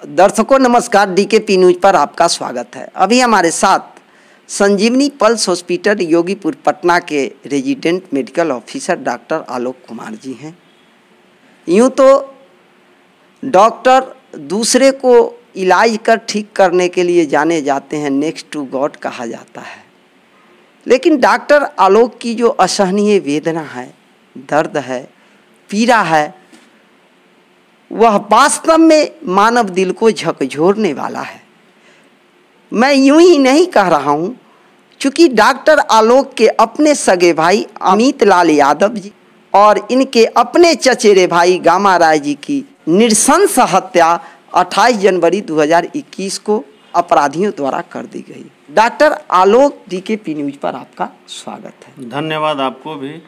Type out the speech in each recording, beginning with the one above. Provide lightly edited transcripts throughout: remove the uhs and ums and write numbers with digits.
दर्शकों नमस्कार, DKP news पर आपका स्वागत है। अभी हमारे साथ संजीवनी पल्स हॉस्पिटल योगीपुर पटना के resident medical officer doctor Alok Kumar ji हैं। यूँ तो डॉक्टर दूसरे को इलाज कर ठीक करने के लिए जाने जाते हैं, नेक्स्ट टू गॉड कहा जाता है। लेकिन डॉक्टर आलोक की जो असहनीय वेदना है, दर्द है, पीड़ा है, वह वास्तव में मानव दिल को झकझोरने वाला है। मैं यूं ही नहीं कह रहा हूं, चूँकि डॉक्टर आलोक के अपने सगे भाई अमित लाल यादव जी और इनके अपने चचेरे भाई गामा राय जी की नृशंस हत्या 28 जनवरी 2021 को अपराधियों द्वारा कर दी गई। डॉक्टर आलोक, डीकेपी न्यूज पर आपका स्वागत है। धन्यवाद आपको भी,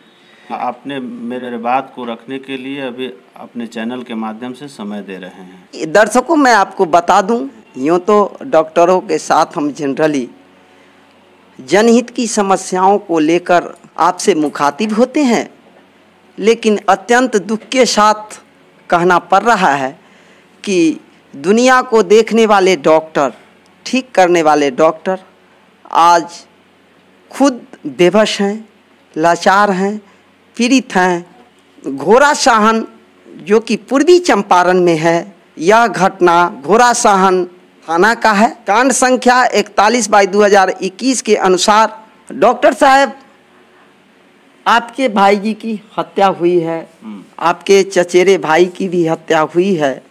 आपने मेरे बात को रखने के लिए अभी अपने चैनल के माध्यम से समय दे रहे हैं। दर्शकों मैं आपको बता दूं, यूँ तो डॉक्टरों के साथ हम जनरली जनहित की समस्याओं को लेकर आपसे मुखातिब होते हैं, लेकिन अत्यंत दुख के साथ कहना पड़ रहा है कि दुनिया को देखने वाले डॉक्टर, ठीक करने वाले डॉक्टर आज खुद बेबस हैं, लाचार हैं, पीड़ित हैं। घोड़ासाहन जो कि पूर्वी चंपारण में है, यह घटना घोड़ासाहन थाना का है। कांड संख्या 41/2021 के अनुसार डॉक्टर साहब आपके भाई जी की हत्या हुई है, आपके चचेरे भाई की भी हत्या हुई है।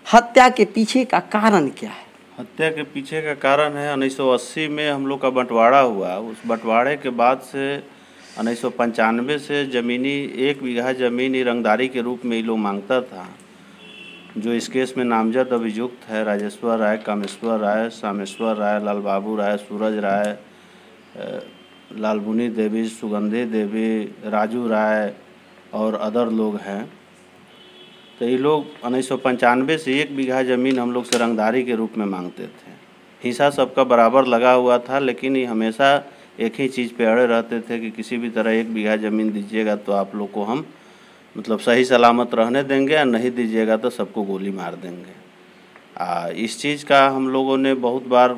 हत्या के पीछे का कारण क्या है? हत्या के पीछे का कारण है 1980 में हम लोग का बंटवारा हुआ। उस बंटवारे के बाद से 1995 से ज़मीनी 1 बीघा ज़मीन रंगदारी के रूप में ये लोग मांगता था। जो इस केस में नामजद अभियुक्त है राजेश्वर राय, कामेश्वर राय, सामेश्वर राय, लाल बाबू राय, सूरज राय, लालबुनी देवी, सुगंधी देवी, राजू राय और अदर लोग हैं। तो ये लोग 1995 से 1 बीघा ज़मीन हम लोग से रंगदारी के रूप में मांगते थे। हिस्सा सबका बराबर लगा हुआ था, लेकिन ये हमेशा एक ही चीज़ पे अड़े रहते थे कि किसी भी तरह 1 बीघा ज़मीन दीजिएगा तो आप लोग को हम मतलब सही सलामत रहने देंगे, और नहीं दीजिएगा तो सबको गोली मार देंगे। इस चीज़ का हम लोगों ने बहुत बार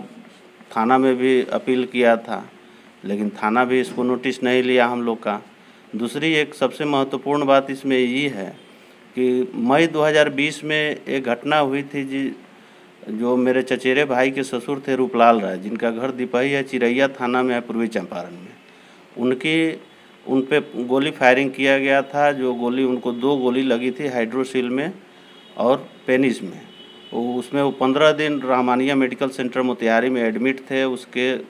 थाना में भी अपील किया था, लेकिन थाना भी इसको नोटिस नहीं लिया हम लोग का। दूसरी एक सबसे महत्वपूर्ण बात इसमें ये है कि मई 2020 में एक घटना हुई थी जो मेरे चचेरे भाई के ससुर थे रूपलाल राय, जिनका घर दिपही है, चिरैया थाना में है, पूर्वी चंपारण में। उन पे गोली फायरिंग किया गया था। जो गोली उनको 2 गोली लगी थी हाइड्रोसिल में और पेनिस में। उसमें वो 15 दिन रहमानिया मेडिकल सेंटर मोतिहारी में एडमिट थे। उसमें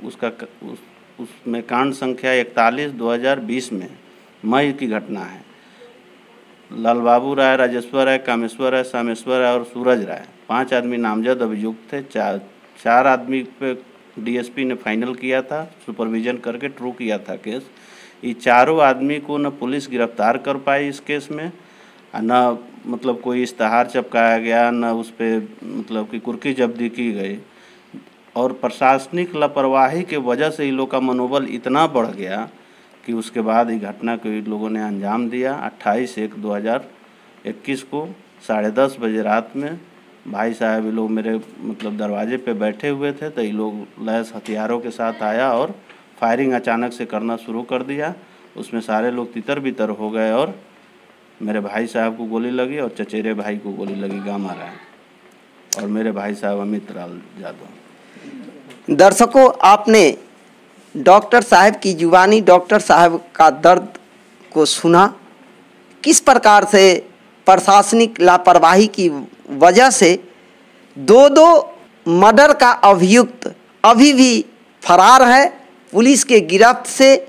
कांड संख्या 41/2020 में मई की घटना है। लाल बाबू राय, राजेश्वर राय, कामेश्वर राय, सामेश्वर राय और सूरज राय 5 आदमी नामजद अभियुक्त थे। 4 आदमी पे डीएसपी ने फाइनल किया था, सुपरविजन करके ट्रू किया था केस। ये चारों आदमी को न पुलिस गिरफ्तार कर पाई इस केस में, न मतलब कोई इश्तहार चिपकाया गया, न उस पर मतलब कि कुर्की जब्ती की गई। और प्रशासनिक लापरवाही के वजह से इन लोग का मनोबल इतना बढ़ गया कि उसके बाद इस घटना को इन लोगों ने अंजाम दिया। 28/1/2021 को 10:30 बजे रात में भाई साहब ये लोग मेरे मतलब दरवाजे पे बैठे हुए थे, तो ये लोग लैस हथियारों के साथ आया और फायरिंग अचानक से करना शुरू कर दिया। उसमें सारे लोग तितर बितर हो गए और मेरे भाई साहब को गोली लगी और चचेरे भाई को गोली लगी गामा राय, और मेरे भाई साहब अमित लाल यादव। दर्शकों आपने डॉक्टर साहब की जुबानी, डॉक्टर साहब का दर्द को सुना। किस प्रकार से प्रशासनिक लापरवाही की वजह से 2 मर्डर का अभियुक्त अभी भी फरार है, पुलिस के गिरफ्त से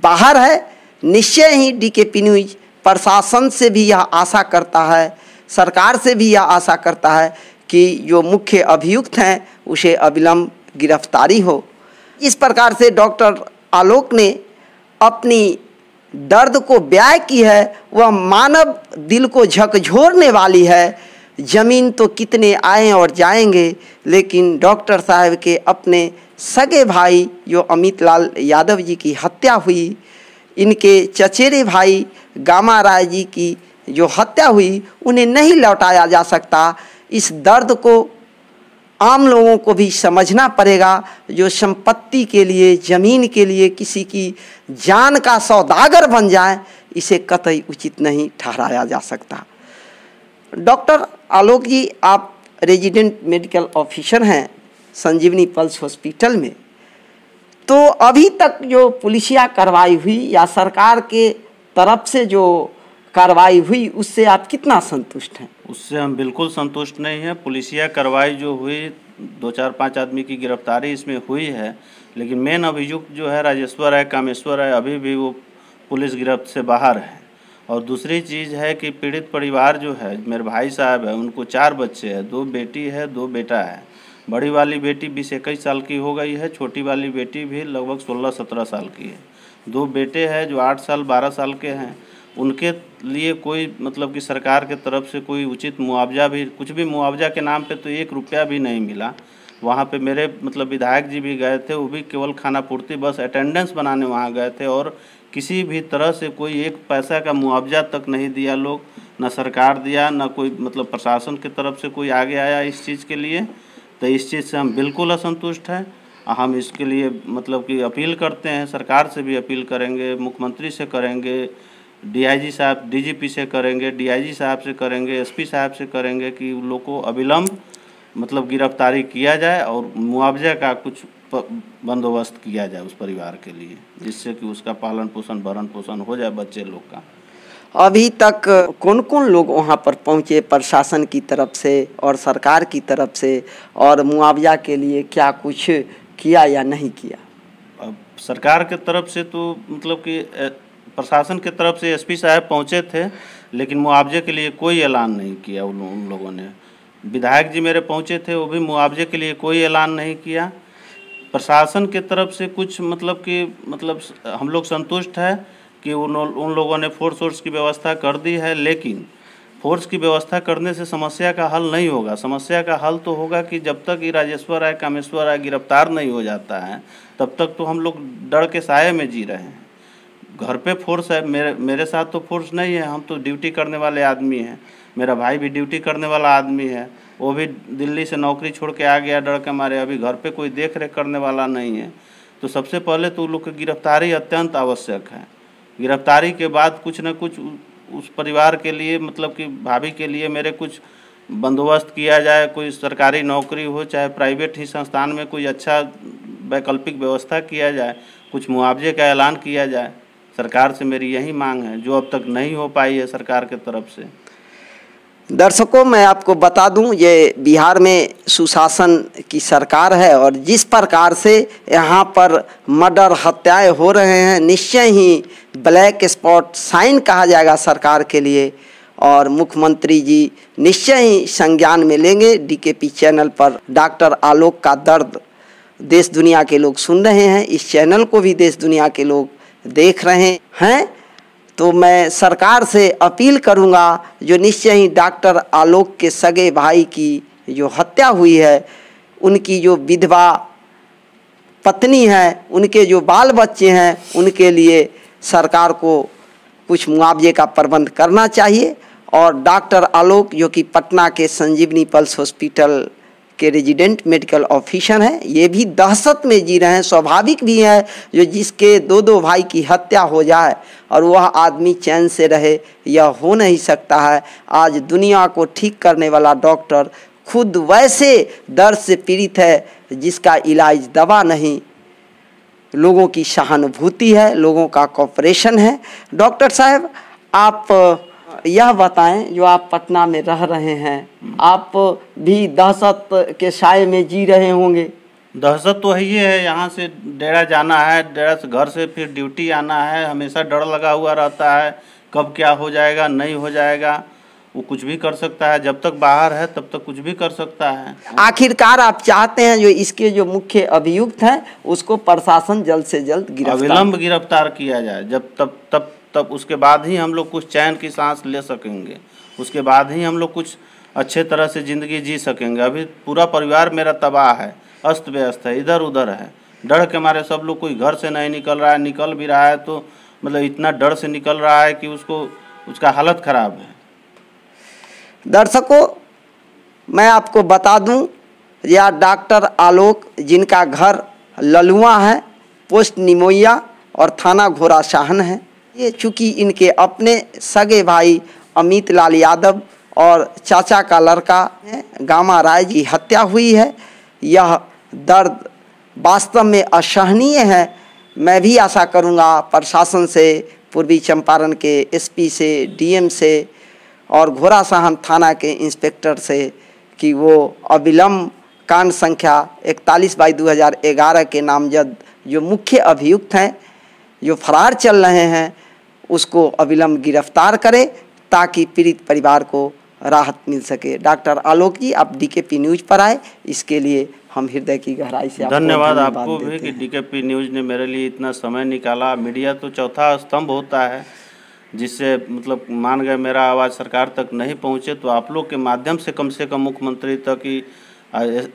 बाहर है। निश्चय ही डीकेपी न्यूज प्रशासन से भी यह आशा करता है, सरकार से भी यह आशा करता है कि जो मुख्य अभियुक्त हैं उसे अविलंब गिरफ्तारी हो। इस प्रकार से डॉक्टर आलोक ने अपनी दर्द को बयां की है, वह मानव दिल को झकझोरने वाली है। ज़मीन तो कितने आए और जाएंगे, लेकिन डॉक्टर साहब के अपने सगे भाई जो अमित लाल यादव जी की हत्या हुई, इनके चचेरे भाई गामा राय जी की जो हत्या हुई, उन्हें नहीं लौटाया जा सकता। इस दर्द को आम लोगों को भी समझना पड़ेगा। जो संपत्ति के लिए, जमीन के लिए किसी की जान का सौदागर बन जाए, इसे कतई उचित नहीं ठहराया जा सकता। डॉक्टर आलोक जी, आप रेजिडेंट मेडिकल ऑफिसर हैं संजीवनी पल्स हॉस्पिटल में, तो अभी तक जो पुलिसिया कार्रवाई हुई या सरकार के तरफ से जो कार्रवाई हुई, उससे आप कितना संतुष्ट हैं? उससे हम बिल्कुल संतुष्ट नहीं हैं। पुलिसिया कार्रवाई जो हुई, 2-4-5 आदमी की गिरफ्तारी इसमें हुई है, लेकिन मेन अभियुक्त जो है राजेश्वर है, कामेश्वर है, अभी भी वो पुलिस गिरफ्त से बाहर है। और दूसरी चीज़ है कि पीड़ित परिवार जो है, मेरे भाई साहब है, उनको 4 बच्चे हैं, 2 बेटी है, 2 बेटा है। बड़ी वाली बेटी 20-21 साल की हो गई है, छोटी वाली बेटी भी लगभग 16-17 साल की है। 2 बेटे हैं जो 8 साल 12 साल के हैं। उनके लिए कोई मतलब कि सरकार के तरफ से कोई उचित मुआवजा भी, कुछ भी मुआवजा के नाम पे तो 1 रुपया भी नहीं मिला। वहाँ पे मेरे मतलब विधायक जी भी गए थे, वो भी केवल खाना पूर्ति बस अटेंडेंस बनाने वहाँ गए थे, और किसी भी तरह से कोई 1 पैसा का मुआवजा तक नहीं दिया लोग, ना सरकार दिया, ना कोई मतलब प्रशासन की तरफ से कोई आगे आया इस चीज़ के लिए। तो इस चीज़ से हम बिल्कुल असंतुष्ट हैं। हम इसके लिए मतलब कि अपील करते हैं, सरकार से भी अपील करेंगे, मुख्यमंत्री से करेंगे, डीआईजी साहब, डीजीपी से करेंगे, डीआईजी साहब से करेंगे, एसपी साहब से करेंगे कि उन लोग को अविलंब मतलब गिरफ्तारी किया जाए और मुआवजे का कुछ बंदोबस्त किया जाए उस परिवार के लिए, जिससे कि उसका पालन पोषण, भरण पोषण हो जाए बच्चे लोग का। अभी तक कौन कौन लोग वहाँ पर पहुँचे प्रशासन की तरफ से और सरकार की तरफ से, और मुआवजा के लिए क्या कुछ किया या नहीं किया? अब सरकार के तरफ से तो मतलब कि प्रशासन की तरफ से एसपी साहब पहुँचे थे, लेकिन मुआवजे के लिए कोई ऐलान नहीं किया उन लोगों ने। विधायक जी मेरे पहुँचे थे, वो भी मुआवजे के लिए कोई ऐलान नहीं किया। प्रशासन के तरफ से कुछ मतलब हम लोग संतुष्ट है कि उन लोगों ने फोर्स की व्यवस्था कर दी है, लेकिन फोर्स की व्यवस्था करने से समस्या का हल नहीं होगा। समस्या का हल तो होगा कि जब तक ये राजेश्वर राय, कामेश्वर राय गिरफ्तार नहीं हो जाता है, तब तक तो हम लोग डर के साये में जी रहे हैं। घर पे फोर्स है, मेरे साथ तो फोर्स नहीं है, हम तो ड्यूटी करने वाले आदमी हैं। मेरा भाई भी ड्यूटी करने वाला आदमी है, वो भी दिल्ली से नौकरी छोड़ के आ गया डर के मारे। अभी घर पे कोई देख रेख करने वाला नहीं है। तो सबसे पहले तो उन लोग की गिरफ्तारी अत्यंत आवश्यक है। गिरफ्तारी के बाद कुछ न कुछ उस परिवार के लिए, मतलब कि भाभी के लिए मेरे कुछ बंदोबस्त किया जाए। कोई सरकारी नौकरी हो, चाहे प्राइवेट ही संस्थान में कोई अच्छा वैकल्पिक व्यवस्था किया जाए, कुछ मुआवजे का ऐलान किया जाए। सरकार से मेरी यही मांग है, जो अब तक नहीं हो पाई है सरकार के तरफ से। दर्शकों, मैं आपको बता दूं, ये बिहार में सुशासन की सरकार है, और जिस प्रकार से यहाँ पर मर्डर, हत्याएं हो रहे हैं, निश्चय ही ब्लैक स्पॉट साइन कहा जाएगा सरकार के लिए, और मुख्यमंत्री जी निश्चय ही संज्ञान में लेंगे। डीकेपी चैनल पर डॉक्टर आलोक का दर्द देश दुनिया के लोग सुन रहे हैं, इस चैनल को भी देश दुनिया के लोग देख रहे हैं। तो मैं सरकार से अपील करूंगा, जो निश्चय ही डॉक्टर आलोक के सगे भाई की जो हत्या हुई है, उनकी जो विधवा पत्नी है, उनके जो बाल बच्चे हैं, उनके लिए सरकार को कुछ मुआवजे का प्रबंध करना चाहिए। और डॉक्टर आलोक, जो कि पटना के संजीवनी पल्स हॉस्पिटल के रेजिडेंट मेडिकल ऑफिसर हैं, ये भी दहशत में जी रहे हैं। स्वाभाविक भी है, जो जिसके 2 भाई की हत्या हो जाए और वह आदमी चैन से रहे, यह हो नहीं सकता है। आज दुनिया को ठीक करने वाला डॉक्टर खुद वैसे दर्द से पीड़ित है जिसका इलाज दवा नहीं, लोगों की सहानुभूति है, लोगों का कोऑपरेशन है। डॉक्टर साहब, आप यह बताएं, जो आप पटना में रह रहे हैं, आप भी दहशत के साए में जी रहे होंगे। दहशत तो यही है, यहाँ से डेरा जाना है, डेरा से घर से फिर ड्यूटी आना है, हमेशा डर लगा हुआ रहता है, कब क्या हो जाएगा, नहीं हो जाएगा। वो कुछ भी कर सकता है, जब तक बाहर है तब तक कुछ भी कर सकता है। आखिरकार आप चाहते हैं जो इसके जो मुख्य अभियुक्त हैं, उसको प्रशासन जल्द से जल्द अविलंब गिरफ्तार किया जाए। जब तब उसके बाद ही हम लोग कुछ चैन की सांस ले सकेंगे, उसके बाद ही हम लोग कुछ अच्छे तरह से ज़िंदगी जी सकेंगे। अभी पूरा परिवार मेरा तबाह है, अस्त व्यस्त है, इधर उधर है। डर के मारे सब लोग, कोई घर से नहीं निकल रहा है, निकल भी रहा है तो मतलब इतना डर से निकल रहा है कि उसका हालत ख़राब है। दर्शकों, मैं आपको बता दूं, या डॉक्टर आलोक, जिनका घर ललुआ है, पोस्ट निमोइया और थाना घोड़ासहन है। ये चूँकि इनके अपने सगे भाई अमित लाल यादव और चाचा का लड़का गामा राय जी हत्या हुई है, यह दर्द वास्तव में असहनीय है। मैं भी आशा करूंगा प्रशासन से, पूर्वी चंपारण के एसपी से, डीएम से और घोड़ासहन थाना के इंस्पेक्टर से कि वो अविलंब कांड संख्या 41/2011 के नामजद जो मुख्य अभियुक्त हैं, जो फरार चल रहे हैं, उसको अविलंब गिरफ्तार करें ताकि पीड़ित परिवार को राहत मिल सके। डॉक्टर आलोक जी, आप डीकेपी न्यूज़ पर आए, इसके लिए हम हृदय की गहराई से धन्यवाद आपको भी कि डीकेपी न्यूज़ ने मेरे लिए इतना समय निकाला। मीडिया तो चौथा स्तंभ होता है, जिससे मतलब मान गए मेरा आवाज़ सरकार तक नहीं पहुँचे, तो आप लोग के माध्यम से कम मुख्यमंत्री तक ही,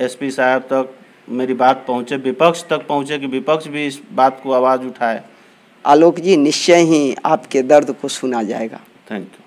एसपी साहब तक मेरी बात पहुँचे, विपक्ष तक पहुँचे कि विपक्ष भी इस बात को आवाज़ उठाए। आलोक जी, निश्चय ही आपके दर्द को सुना जाएगा। Thank you.